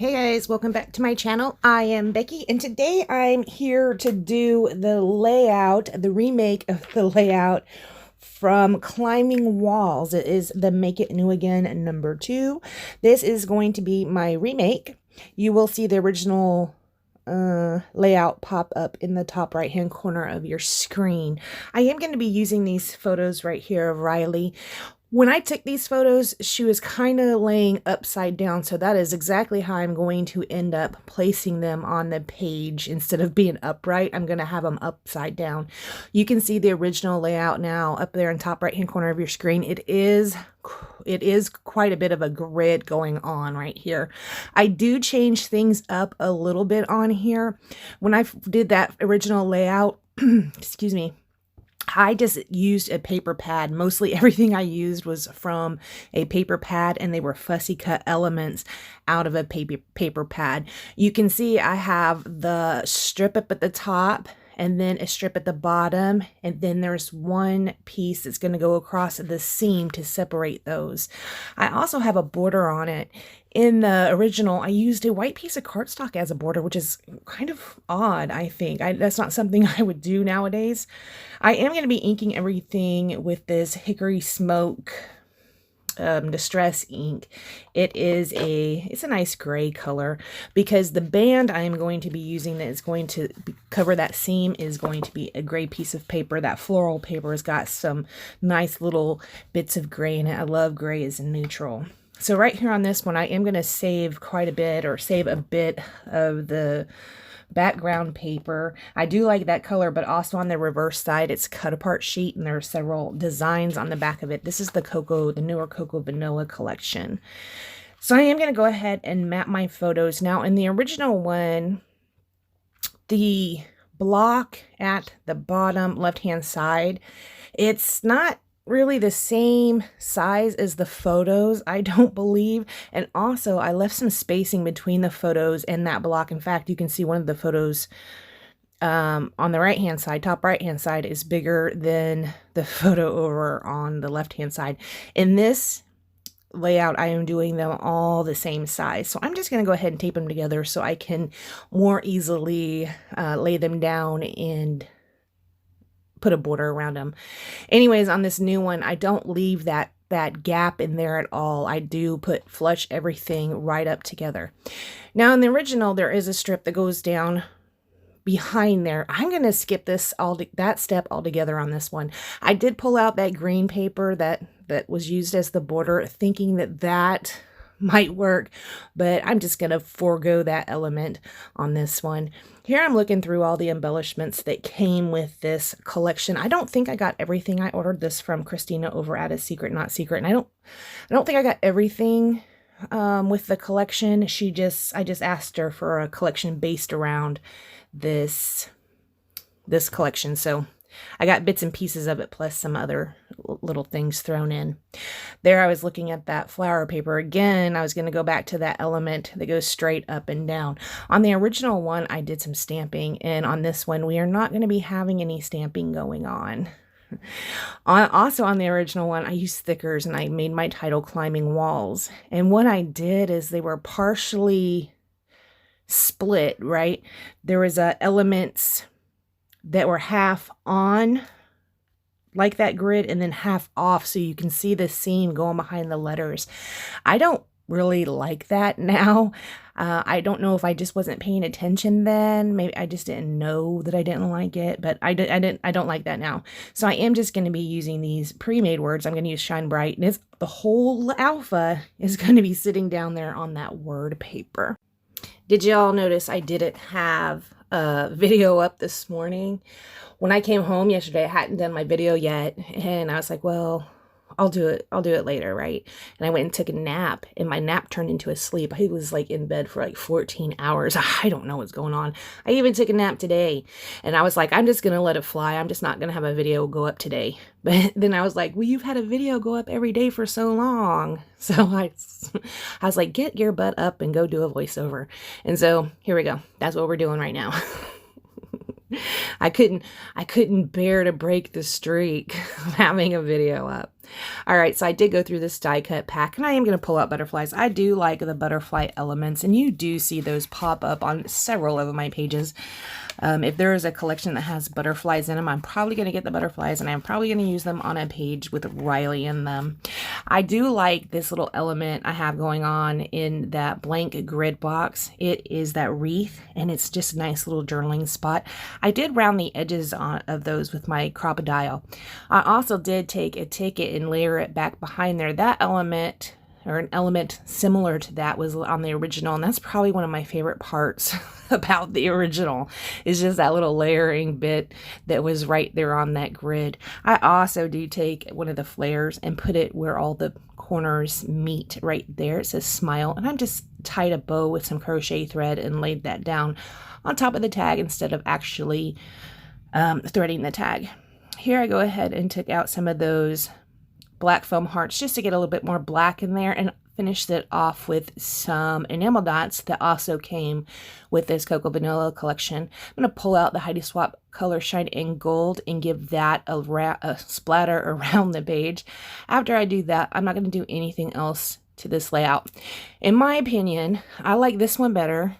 Hey guys, welcome back to my channel. I am Becky and today I'm here to do the layout, the remake of the layout from Climbing Walls. It is the Make It New Again #2. This is going to be my remake. You will see the original layout pop up in the top right hand corner of your screen. I am going to be using these photos right here of Riley. When I took these photos, she was kind of laying upside down, so that is exactly how I'm going to end up placing them on the page. Instead of being upright, I'm going to have them upside down. You can see the original layout now up there in top right hand corner of your screen. It is quite a bit of a grid going on right here. I do change things up a little bit on here. When I did that original layout, excuse me, I just used a paper pad. Mostly everything I used was from a paper pad, and they were fussy cut elements out of a paper pad. You can see I have the strip up at the top and then a strip at the bottom, and then there's one piece that's going to go across the seam to separate those. I also have a border on it. In the original, I used a white piece of cardstock as a border, which is kind of odd, I think. That's not something I would do nowadays. I am going to be inking everything with this Hickory Smoke Distress ink. It's a nice gray color, because the band I am going to be using that is going to cover that seam is going to be a gray piece of paper. That floral paper has got some nice little bits of gray in it. I love gray as a neutral. So right here on this one, I am going to save quite a bit, or save a bit of the background paper. I do like that color, but also on the reverse side, it's cut apart sheet, and there are several designs on the back of it. This is the newer Cocoa Vanilla collection. So I am going to go ahead and map my photos. Now, in the original one, the block at the bottom left-hand side, it's not really the same size as the photos, I don't believe. And also, I left some spacing between the photos and that block. In fact, you can see one of the photos on the right-hand side, top right-hand side, is bigger than the photo over on the left-hand side. In this layout, I am doing them all the same size. So I'm just going to go ahead and tape them together so I can more easily lay them down and put a border around them. Anyways, on this new one, I don't leave that gap in there at all. I do flush everything right up together. Now, in the original, there is a strip that goes down behind there. I'm going to skip that step altogether on this one. I did pull out that green paper that was used as the border, thinking that might work, but I'm just going to forego that element on this one. Here I'm looking through all the embellishments that came with this collection. I don't think I got everything. I ordered this from Christina over at A Secret Not Secret, and I don't think I got everything with the collection. I just asked her for a collection based around this collection, so I got bits and pieces of it, plus some other little things thrown in. There I was looking at that flower paper. Again, I was going to go back to that element that goes straight up and down. On the original one, I did some stamping, and on this one, we are not going to be having any stamping going on. Also on the original one, I used thickers, and I made my title Climbing Walls. And what I did is they were partially split, right? There was elements that were half on, like that grid, and then half off, so you can see the seam going behind the letters. I don't really like that now. I don't know if I just wasn't paying attention then. Maybe I just didn't know that I didn't like it, but I don't like that now. So I am just going to be using these pre-made words. I'm going to use Shine Bright, and the whole alpha is going to be sitting down there on that word paper. Did y'all notice I didn't have a video up this morning? When I came home yesterday, I hadn't done my video yet, and I was like, well, I'll do it later, right? And I went and took a nap, and my nap turned into a sleep. I was like in bed for like 14 hours. I don't know what's going on. I even took a nap today, and I was like, I'm just gonna let it fly. I'm just not gonna have a video go up today. But then I was like, well, you've had a video go up every day for so long. So I was like, get your butt up and go do a voiceover. And so here we go. That's what we're doing right now. I couldn't bear to break the streak of having a video up. All right, so I did go through this die cut pack, and I am going to pull out butterflies. I do like the butterfly elements, and you do see those pop up on several of my pages. If there is a collection that has butterflies in them, I'm probably going to get the butterflies, and I'm probably going to use them on a page with Riley in them. I do like this little element I have going on in that blank grid box. It is that wreath, and it's just a nice little journaling spot. I did round the edges of those with my Crocodile. I also did take a ticket and layer it back behind there. That element, or an element similar to that, was on the original, and that's probably one of my favorite parts about the original, is just that little layering bit that was right there on that grid. I also do take one of the flares and put it where all the corners meet right there. It says smile, and I'm just tied a bow with some crochet thread and laid that down on top of the tag instead of actually threading the tag. Here I go ahead and took out some of those black foam hearts just to get a little bit more black in there, and finished it off with some enamel dots that also came with this Cocoa Vanilla collection. I'm going to pull out the Heidi Swap Color Shine in Gold and give that a splatter around the page. After I do that, I'm not going to do anything else to this layout. In my opinion, I like this one better.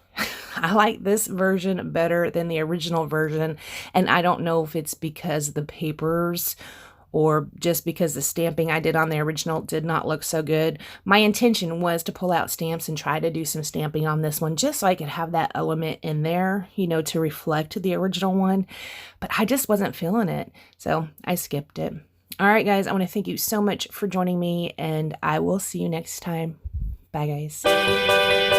I like this version better than the original version, and I don't know if it's because the papers or just because the stamping I did on the original did not look so good. My intention was to pull out stamps and try to do some stamping on this one just so I could have that element in there, you know, to reflect the original one, but I just wasn't feeling it, so I skipped it. All right, guys, I want to thank you so much for joining me, and I will see you next time. Bye, guys.